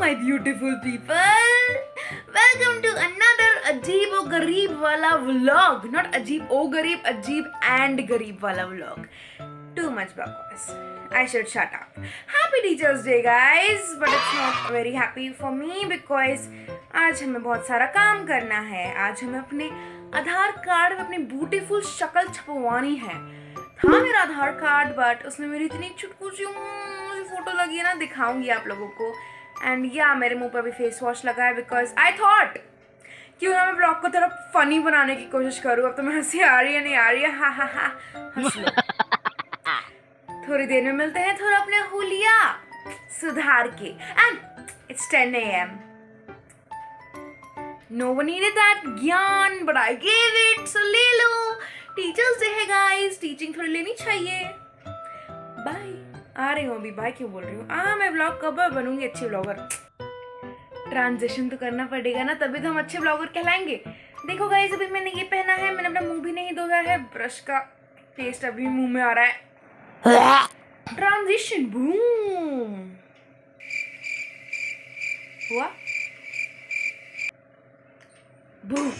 my beautiful people, welcome to another अजीब और गरीब वाला vlog. Not अजीब और गरीब, अजीब and गरीब वाला vlog. Too much bakwas. I should shut up. Happy Teachers Day guys, but it's not very happy for me because आज हमें बहुत सारा काम करना है. आज हमें अपने आधार कार्ड में अपनी ब्यूटीफुल शक्ल छपवानी है. था मेरा आधार कार्ड बट उसमें मेरी इतनी छुटकू सी फोटो लगी है ना, दिखाऊंगी आप लोगों को. एंड या मेरे मुंह पर भी फेस वॉश लगा है बिकॉज आई थॉट क्यों ना मैं ब्लॉग को थोड़ा फनी बनाने की कोशिश करूँ. अब तो मैं हंसी आ रही है नहीं आ रही है, हा हा हा हंस लो. थोड़ी देर में मिलते हैं थोड़ा अपने हुलिया सुधार के. And it's 10 AM. No one needed that ज्ञान but I gave it, so ले लो. टीचर्स डे है गाइस, टीचिंग थोड़ी लेनी चाहिए. बाय. आ रही हूँ अभी, बाय क्यों बोल रही हूँ. मैं व्लॉग कब बनूंगी अच्छी व्लॉगर. ट्रांजिशन तो करना पड़ेगा ना, तभी तो हम अच्छे व्लॉगर कहलाएंगे. देखो गाइस अभी मैंने ये पहना है, मैंने अपना मुंह भी नहीं धोया है, ब्रश का पेस्ट अभी मुंह में आ रहा है. ट्रांजिशन बूम हुआ. बूम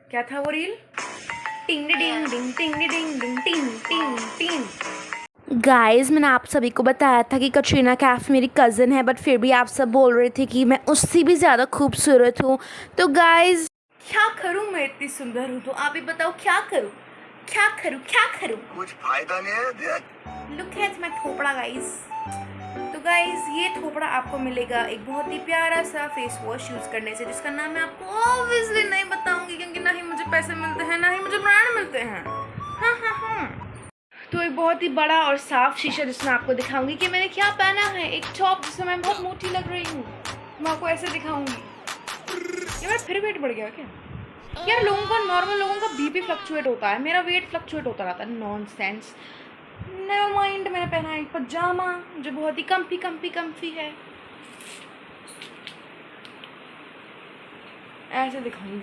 क्या था वो रील. टिंग डिंग डिंग टिंग डिंग डिंग टिंग टिंग टिंग. गाइस मैंने आप सभी को बताया था कि कटरीना कैफ मेरी कज़न है, बट फिर भी आप सब बोल रहे थे कि मैं उससे भी ज़्यादा खूबसूरत हूँ. तो गाइस क्या करूँ, मैं इतनी सुंदर हूँ तो आप ही बताओ क्या करूँ क्या करूँ क्या करूँ. कुछ फायदा नहीं है. लुक एट माय थोपड़ा गाइस. तो गाइस ये थोपड़ा आपको मिलेगा एक बहुत ही प्यारा सा फेस वॉश यूज़ करने से, जिसका नाम मैं आपको ऑब्वियसली नहीं बताऊंगी क्योंकि ना ही मुझे पैसे मिलते हैं ना ही मुझे ब्रांड मिलते हैं. हाँ. तो एक बहुत ही बड़ा और साफ शीशा जिसमें आपको दिखाऊंगी कि मैंने क्या पहना है. एक टॉप जिसमें मैं बहुत मोटी लग रही हूँ, मैं आपको ऐसे दिखाऊंगी. ये मेरा फिर वेट बढ़ गया क्या यार. लोगों का नॉर्मल लोगों का बीपी फ्लक्चुएट होता है, मेरा वेट फ्लक्चुएट होता रहता है. नॉनसेंस. Never mind. मैंने पहना है एक पजामा जो बहुत ही कम्फी है. ऐसे दिखाऊंगी.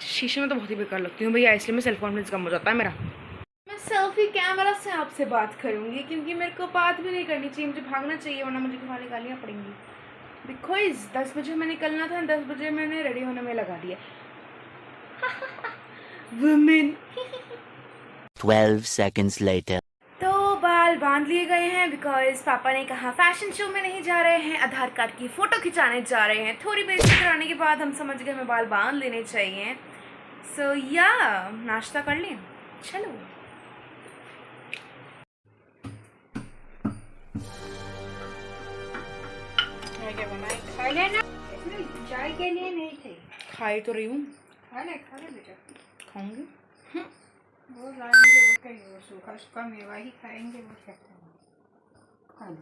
शीशे में तो बहुत ही बेकार लगती हूँ भैया, इसलिए मैं सेल्फ कॉन्फिडेंस कम हो जाता है मेरा. मैं सेल्फी कैमरा से आपसे बात करूँगी क्योंकि मेरे को बात भी नहीं करनी चाहिए, मुझे भागना चाहिए वरना मुझे घुमाने गालियाँ पड़ेंगी. बिकॉज 10 बजे हमें निकलना था, 10 बजे मैंने रेडी होने में लगा दिया. वुमेन. 12 seconds later. तो बाल बांध लिए गए हैं बिकॉज पापा ने कहा फैशन शो में नहीं जा रहे हैं, आधार कार्ड की फ़ोटो खिंचाने जा रहे हैं. थोड़ी बेइज्जती कराने के बाद हम समझ गए हमें बाल बांध लेने चाहिए. सो या नाश्ता कर लें. चलो. चाय के लिए नहीं थे. खाई तो रही हूँ. खा ले बेटा. खाऊंगी. वो लाएंगे वो कहीं, वो सूखा सूखा मेवा ही खाएंगे, वो क्या खा लो.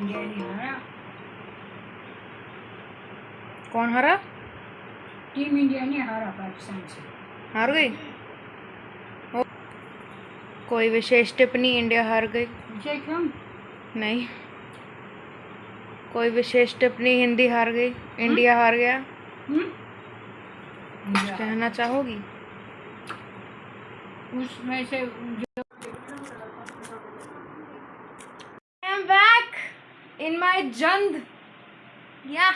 इंडिया नहीं हारा. कौन हारा. टीम इंडिया ने हारा पाकिस्तान से. हार गई. कोई विशेष टिप्पणी. इंडिया हार गई. विजय क्यों. नहीं. कोई विशेष टिप्पणी. हिंदी हार गई, इंडिया हार गया. कुछ कहना चाहोगी. उसमें से I am back in my जंद. या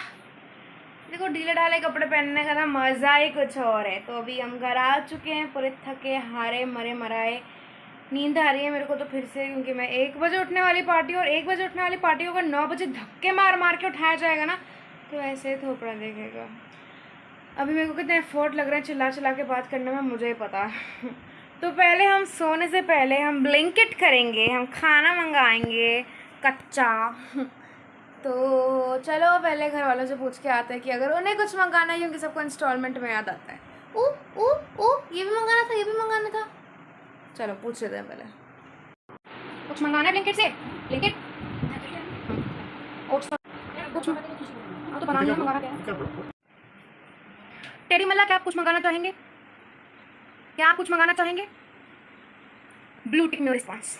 देखो ढीले ढाले कपड़े पहनने का ना मज़ा ही कुछ और है. तो अभी हम घर आ चुके हैं पूरे थके हारे मरे मराए. नींद आ रही है मेरे को तो फिर से, क्योंकि मैं 1 बजे उठने वाली पार्टी, और 1 बजे उठने वाली पार्टी को अगर 9 बजे धक्के मार मार के उठाया जाएगा ना तो ऐसे ही थोपड़ा देखेगा। अभी मेरे को कितने एफर्ट लग रहे हैं चिल्ला चिल्ला के बात करने में, मुझे ही पता है। तो पहले हम सोने से पहले हम ब्लिंकिट करेंगे, हम खाना मंगाएंगे कच्चा। तो चलो पहले घर वालों से पूछ के आते हैं कि अगर उन्हें कुछ मंगाना है, क्योंकि सबको इंस्टॉलमेंट में याद आता है। ओ ओ ओ ये भी मंगाना था, ये भी मंगाना था। चलो पूछ लेते हैं पहले, कुछ मंगाना है ब्लिंकिट से। ब्लिंकिट ओट्स कुछ तो बनाना है, मंगाना क्या है? टेरी मल्ला, क्या आप कुछ मंगाना चाहेंगे? क्या आप कुछ मंगाना चाहेंगे? Blue tick no response.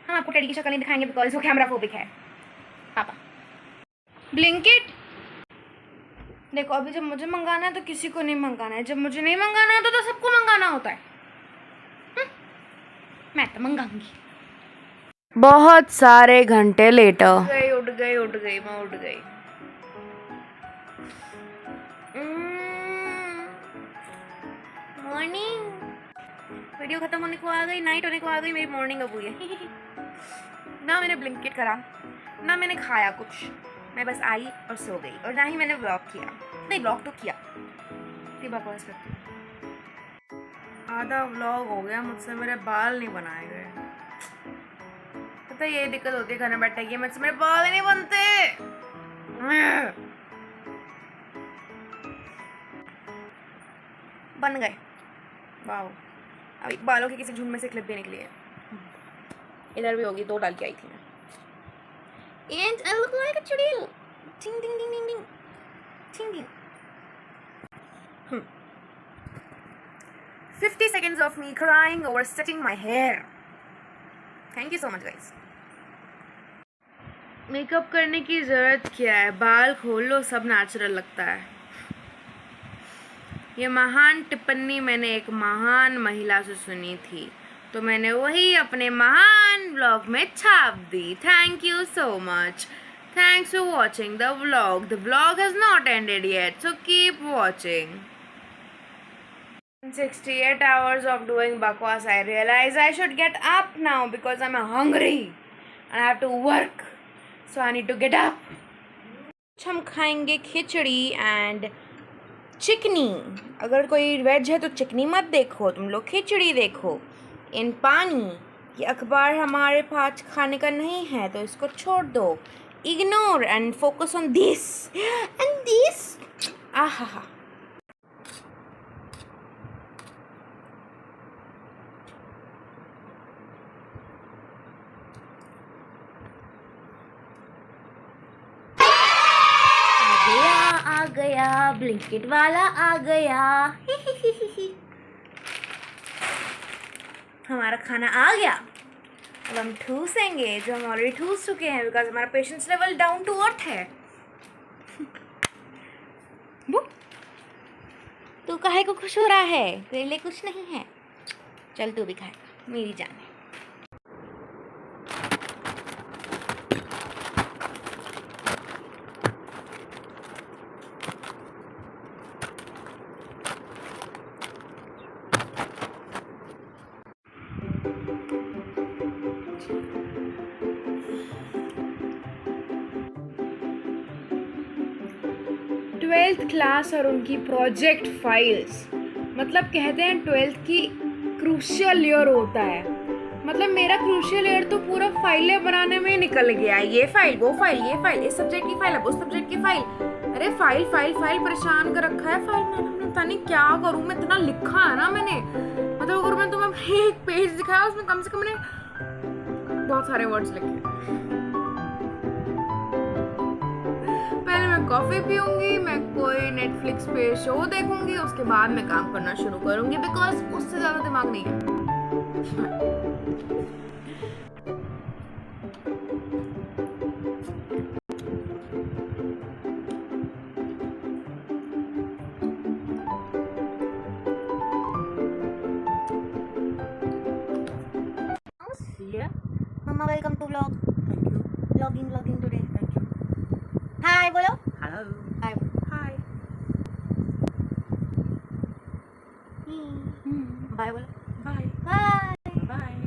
हम आपको टेडी की शक्ल नहीं दिखाएंगे बिकॉज वो कैमरा फोबिक है पापा। ब्लिंकिट देखो, अभी जब मुझे मंगाना है तो किसी को नहीं मंगाना है, जब मुझे नहीं मंगाना होता तो सबको मंगाना होता है। मैं तो मंगाऊंगी। बहुत सारे घंटे लेटर उठ गई मैं उठ गई। मॉर्निंग, वीडियो खत्म होने को आ गई, नाइट होने को आ गई, मेरी मॉर्निंग अब हुई है। ना मैंने ब्लिंकिट करा, ना मैंने खाया कुछ, मैं बस आई और सो गई, और ना ही मैंने व्लॉग किया। नहीं, व्लॉग तो किया, फिर बकवास करती हूँ। आधा व्लॉग हो गया मुझसे, मेरे बाल नहीं बनाए गए। पता है यही दिक्कत होती है खाना बैठे की, मुझसे मेरे बाल ही नहीं बनते। बन गए, वाह। अभी बालों के किसी झुंड में से क्लिप भी निकली है, इधर भी होगी, 2 डाल के आई थी मैं। And I look like a chudil. Ding ding ding ding ding. Ding ding. 50 seconds of me crying over setting my hair. Thank you so much guys. Makeup करने की ज़रूरत क्या है, बाल खोल लो, सब नेचुरल लगता है। ये महान टिप्पणी मैंने एक महान महिला से सुनी थी, तो मैंने वही अपने महान व्लॉग में छाप दी। Thank you so much, thanks for watching the vlog. The vlog has not ended yet, so keep watching. 68 hours of doing bakwas, I realize I should get up now because I'm hungry and I have to work, so I need to get up. हम खाएंगे खिचड़ी and चिकनी। अगर कोई veg है तो चिकनी मत देखो, तुम लोग खिचड़ी देखो इन पानी। ये अखबार हमारे पास खाने का नहीं है, तो इसको छोड़ दो, ignore and focus on this and this. आहा, आ गया ब्लिंकिट वाला आ गया। हमारा खाना आ गया, अब हम ठूसेंगे जो हम ऑलरेडी ठूस चुके हैं, बिकॉज हमारा patience level down to earth है। तू काहे को खुश हो रहा है? तेरे लिए कुछ नहीं है, चल तू भी खाएगा, मेरी जान है। ट्वेल्थ क्लास और उनकी प्रोजेक्ट फाइल्स, मतलब कहते हैं 12th की क्रूशियल ईयर होता है। मतलब मेरा क्रूशियल ईयर तो पूरा फाइलें बनाने में ही निकल गया। ये फाइल, वो फाइल, ये फाइल, इस सब्जेक्ट की फाइल, अब उस सब्जेक्ट की फाइल। अरे फाइल फाइल फाइल परेशान कर रखा है फाइल। मैं पता नहीं क्या करूँ, मैं इतना लिखा है ना मैंने, मतलब अगर मैं तुम्हें एक पेज दिखाया उसमें कम से कम मैंने बहुत सारे वर्ड्स लिखे। पहले मैं कॉफी पीऊंगी, मैं कोई नेटफ्लिक्स पे शो देखूंगी, उसके बाद मैं काम करना शुरू करूंगी, बिकॉज उससे ज्यादा दिमाग नहीं है। Mama, welcome to vlog. Thank you. Vlogging today. Thank you. Hi, बोलो. Hello. Hi. Hi. Bye बोलो. Bye. Bye. Bye.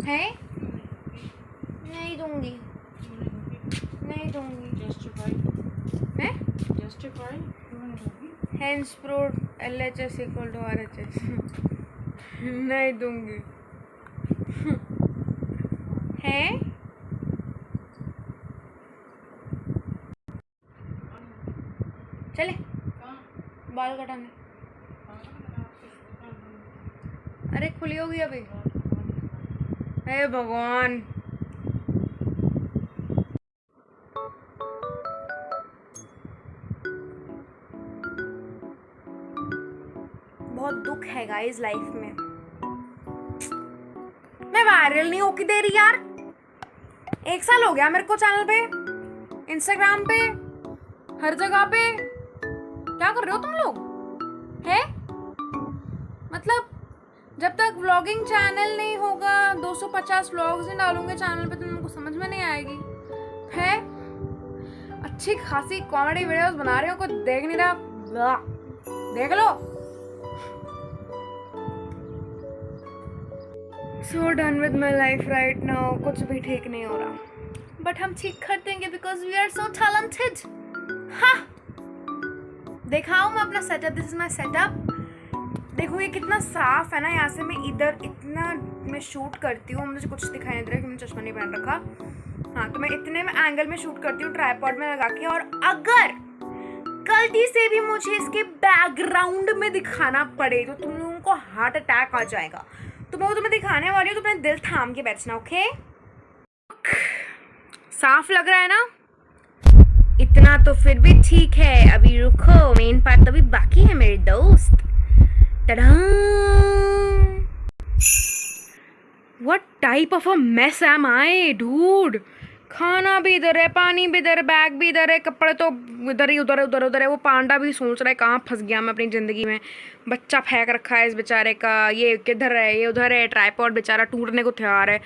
है? नहीं दूंगी, नहीं दूंगी। है? Hence prove LHS equal to RHS। नहीं दूंगी। है? चले बाल कटाने। अरे खुली होगी अभी। हे भगवान। बहुत दुख है गाइस लाइफ में। मैं वायरल नहीं होके दे रही यार। 1 साल हो गया मेरे को चैनल पे, इंस्टाग्राम पे, हर जगह पे। क्या कर रहे हो तुम लोग? है मतलब जब तक व्लॉगिंग चैनल नहीं होगा, 250 व्लॉग्स नहीं डालूंगे चैनल पे तो तुमको समझ में नहीं आएगी। है अच्छी खासी कॉमेडी वीडियोस बना रहे हो, कोई देख नहीं रहा, देख लो। So done with my life right now. कुछ भी ठीक नहीं हो रहा, बट हम ठीक कर देंगे because we are so talented. हाँ दिखाओ मैं अपना setup. This is my setup. देखो ये कितना साफ है ना। यहाँ से मैं इधर इतना मैं शूट करती हूँ, मुझे कुछ दिखाई नहीं दे रहा कि मैंने चश्मा नहीं पहन रखा। हाँ तो मैं इतने में एंगल में शूट करती हूँ ट्राइपॉड में लगा के। और अगर गलती से भी मुझे इसके बैकग्राउंड में दिखाना पड़े तो तुम लोगों को हार्ट अटैक आ जाएगा। तो मैं तुम्हें दिखाने वाली हूँ तो अपने दिल थाम के बैठना। ओके साफ लग रहा है ना? इतना तो फिर भी ठीक है। अभी रुको, मेन पार्ट तो अभी बाकी है मेरे दोस्त। टडा! What type of a mess am I, dude? खाना भी इधर है, पानी भी इधर है, बैग भी इधर है, कपड़े तो इधर ही उधर है। वो पांडा भी सोच रहा है कहाँ फंस गया मैं अपनी ज़िंदगी में। बच्चा फेंक रखा है इस बेचारे का, ये किधर है, ये उधर है। ट्राइपॉड बेचारा टूटने को तैयार है।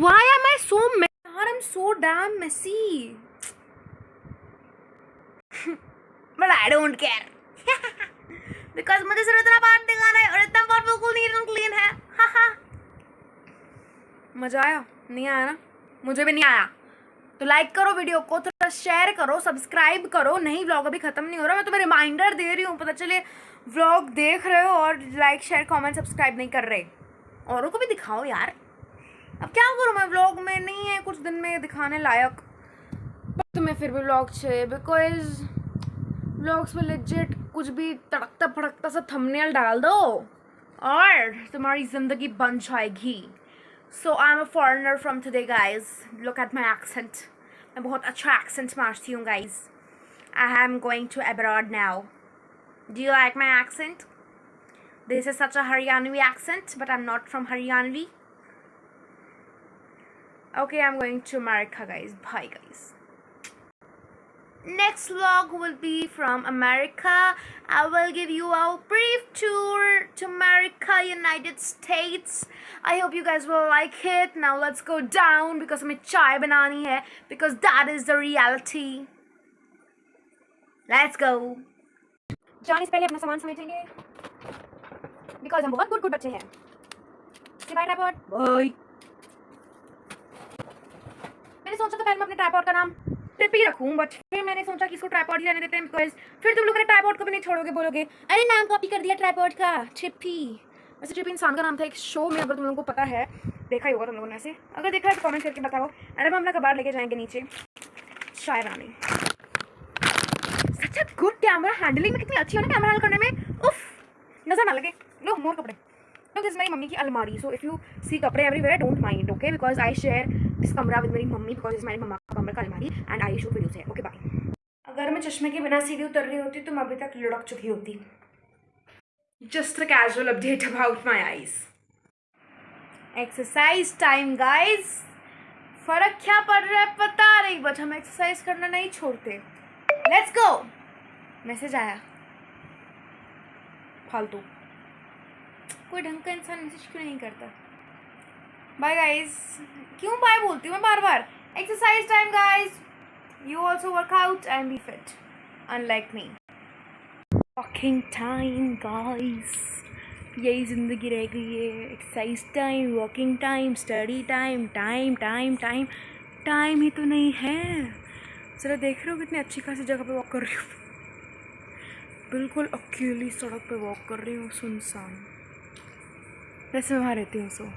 Why am I so messy? I'm so damn messy. But I don't care. Because मुझे सिर्फ इतना पार्ट दिखाना है और इतना पार्ट बिल्कुल नीट एंड क्लीन है। मजा आया? नहीं आया ना? मुझे भी नहीं आया। तो लाइक करो वीडियो को, थोड़ा शेयर करो, सब्सक्राइब करो। नहीं व्लॉग अभी खत्म नहीं हो रहा, मैं तुम्हें रिमाइंडर दे रही हूँ। पता चले व्लॉग देख रहे हो और लाइक शेयर कमेंट सब्सक्राइब नहीं कर रहे। औरों को भी दिखाओ यार। अब क्या करूँ मैं, व्लॉग में नहीं है कुछ दिन में दिखाने लायक। पर तुम्हें फिर भी व्लॉग चाहिए बिकॉज व्लॉग्स में लेजिट कुछ भी तड़कता फड़कता सा थंबनेल डाल दो और तुम्हारी ज़िंदगी बन जाएगी। So I'm a foreigner from today, guys. Look at my accent. मैं बहुत अच्छा accent मारती हूँ, guys. I am going to abroad now. Do you like my accent? This is such a Haryanvi accent, but I'm not from Haryanvi. Okay, I'm going to America, guys. Bye, guys. Next vlog will be from America. I will give you a brief tour to America, United States. I hope you guys will like it. Now let's go down because हमें चाय बनानी है because that is the reality. Let's go. जाने से पहले अपना सामान समेटेंगे because हम बहुत गुड बच्चे हैं. Say bye tripod. Bye. मैंने सोचा था पहले मैं अपने ट्राइपॉड का नाम ट्रिपी रखूं, बट फिर मैंने सोचा कि इसको ट्राइपॉड ही रहने देते हैं बिकॉज फिर तुम लोग मेरे ट्राइपॉड को भी नहीं छोड़ोगे, बोलोगे अरे नाम कॉपी कर दिया ट्राइपॉड का, ट्रिपी। वैसे ट्रिपी इंसान का नाम था एक शो में, अगर तुम लोगों को पता है, देखा ही होगा तुम लोगों ने। ऐसे अगर देखा है तो कमेंट करके बताओ। एंड हम अपना कबाड़ लेके जाएंगे नीचे चाय बनाने। सच अ गुड कैमरा हैंडलिंग में कितनी अच्छी है ना कैमरा हैंडल करने में। उफ नजर ना लगे। लो मोर कपड़े। तो दिस इज माई मम्मी की अलमारी। सो इफ यू सी कपड़े everywhere don't mind, okay, because I share this कमरा विद मेरी मम्मी बिकॉज इज मेरी मम्मा का कमरा का अलमारी एंड आई शूट वीडियोस है। Okay bye. अगर मैं चश्मे के बिना सीधी उतर रही होती तो मैं अभी तक लुढ़क चुकी होती। Just a casual update about my eyes. Exercise time guys. फर्क क्या पड़ रहा है पता नहीं, बट हम एक्सरसाइज करना नहीं छोड़ते। Let's go. मैसेज आया फालतू। कोई ढंग का इंसान मैसेज क्यों नहीं करता। Bye guys. क्यों बाय बोलती हूँ मैं बार बार। Exercise time guys. You also work out and be fit unlike me. Fucking time guys. यही ज़िंदगी रह गई है। Exercise time, working time, study time, time time time time ही तो नहीं है। ज़रा देख रहे हो कितनी अच्छी खासी जगह पे वॉक कर रही हूँ, बिल्कुल अकेली सड़क पे वॉक कर रही हूँ, सुनसान। वैसे मैं वहाँ रहती हूँ सो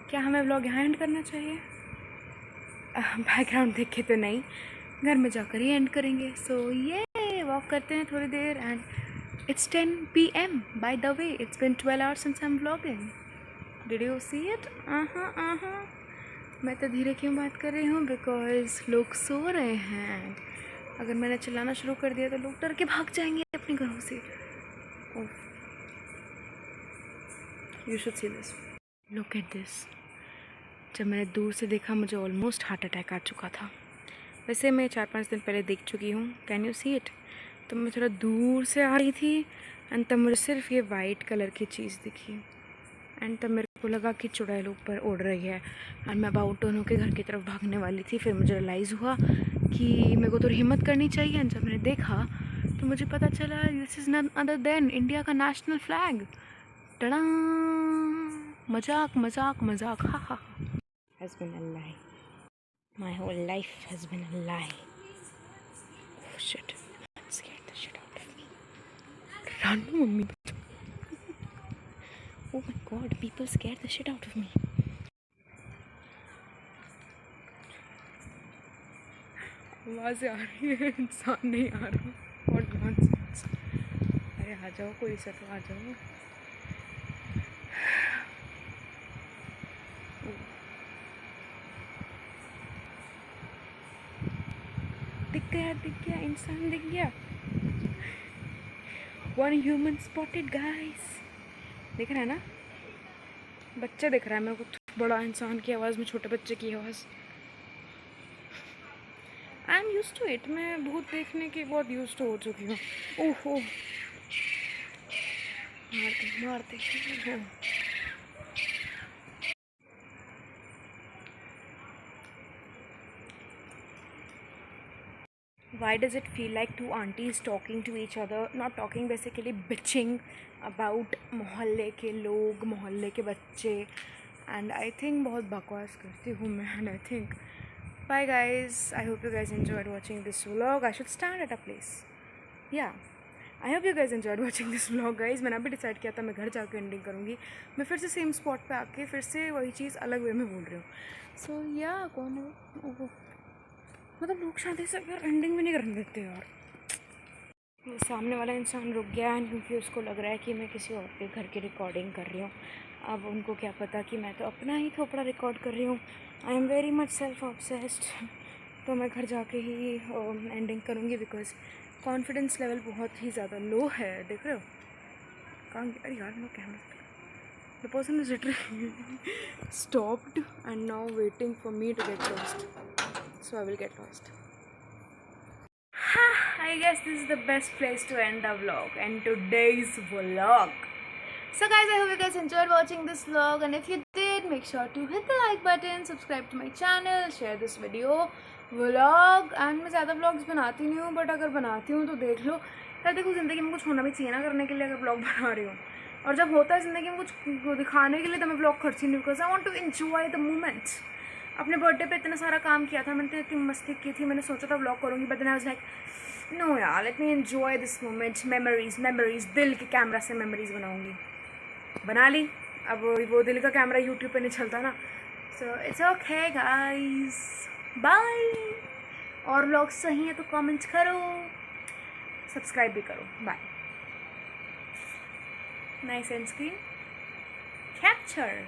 क्या हमें व्लॉग यहाँ एंड करना चाहिए? बैकग्राउंड देख के तो नहीं, घर में जाकर ही एंड करेंगे। सो ये वॉक करते हैं थोड़ी there and it's 10 PM by the way. It's been 12 hours since I'm vlogging. Did you see it? मैं तो धीरे क्यों बात कर रही हूँ? बिकॉज लोग सो रहे हैं। अगर मैंने चिल्लाना शुरू कर दिया तो लोग डर के भाग जाएंगे अपने घरों से। You should see this, look at this. जब मैंने दूर से देखा मुझे ऑलमोस्ट हार्ट अटैक आ चुका था। वैसे मैं 4-5 दिन पहले देख चुकी हूँ, कैन यू सी इट? तो मैं थोड़ा दूर से आ रही थी एंड तब मुझे सिर्फ ये वाइट कलर की चीज़ दिखी एंड तब मेरे को लगा कि चुड़ैल ऊपर उड़ रही है और मैं अबाउट टर्न होकर घर की तरफ भागने वाली थी। फिर मुझे रियलाइज़ हुआ कि मेरे को तो हिम्मत करनी चाहिए एंड जब मैंने देखा तो मुझे पता चला this is none other than India का नेशनल फ्लैग। टड़ा! मजाक मजाक मजाक, हा हा। Has been a lie. My whole life has been a lie. Oh shit. That scared the shit out of me. Run, mummy. Oh my god, people scared the shit out of me. आवाज़ आ रही है, इंसान नहीं आ रहा। What nonsense. अरे आ जाओ, कोई सा तो आ जाओ। दिख गया इंसान, दिख गया। One human spotted guys. दिख रहा है ना? बच्चा दिख रहा है मेरे को, बड़ा इंसान की आवाज़ में छोटे बच्चे की आवाज़। I am use to it. मैं भूत देखने की बहुत यूज टू हो चुकी हूँ। ओहो, मारते। Why does it feel like two aunties talking to each other? Not talking, basically bitching about मोहल्ले के लोग, मोहल्ले के बच्चे। And I think बहुत बकवास करती हूँ मैं। And I think bye guys. I hope you guys enjoyed watching this vlog. I should stand at a place. Yeah. I hope you guys enjoyed watching this vlog guys. मैंने अभी decide किया था मैं घर जाकर एंडिंग करूँगी। मैं फिर से सेम स्पॉट पे आके फिर से वही चीज़ अलग वे में बोल रही हूँ। So yeah, कौन है? मतलब लोग शादी से यार एंडिंग भी नहीं करने देते यार। वो सामने वाला इंसान रुक गया है क्योंकि उसको लग रहा है कि मैं किसी और के घर की रिकॉर्डिंग कर रही हूँ। अब उनको क्या पता कि मैं तो अपना ही थोपड़ा रिकॉर्ड कर रही हूँ। I am very much self obsessed. तो मैं घर जाके ही एंडिंग करूँगी बिकॉज कॉन्फिडेंस लेवल बहुत ही ज़्यादा लो है। देख रहे हो कहाँ? अरे यार मैं camera, the person is literally stopped and now waiting for me to get lost. So I will get lost. I guess this is the best place to end the vlog and today's vlog. So guys, I hope you guys enjoyed watching this vlog, and if you did, make sure to hit the like button, subscribe to my channel, share this video, vlog. And मैं ज़्यादा vlogs बनाती नहीं हूँ, but अगर बनाती हूँ तो देख लो यार। देखो ज़िंदगी में कुछ होना भी चाहिए ना करने के लिए, अगर vlog बना रही हूँ। और जब होता है ज़िंदगी में कुछ दिखाने के लिए तो मैं vlog करती नहीं, because I want to enjoy the moment. अपने बर्थडे पे इतना सारा काम किया था, मैंने इतनी मस्ती की थी, मैंने सोचा था व्लॉग करूँगी, but then I was like no यार, let me enjoy this moment. Memories दिल के कैमरा से मेमोरीज बनाऊँगी। बना ली। अब वो दिल का कैमरा यूट्यूब पे नहीं चलता ना। So it's okay guys, bye. और व्लॉग सही है तो कमेंट करो, सब्सक्राइब भी करो। Bye. Nice and screen capture.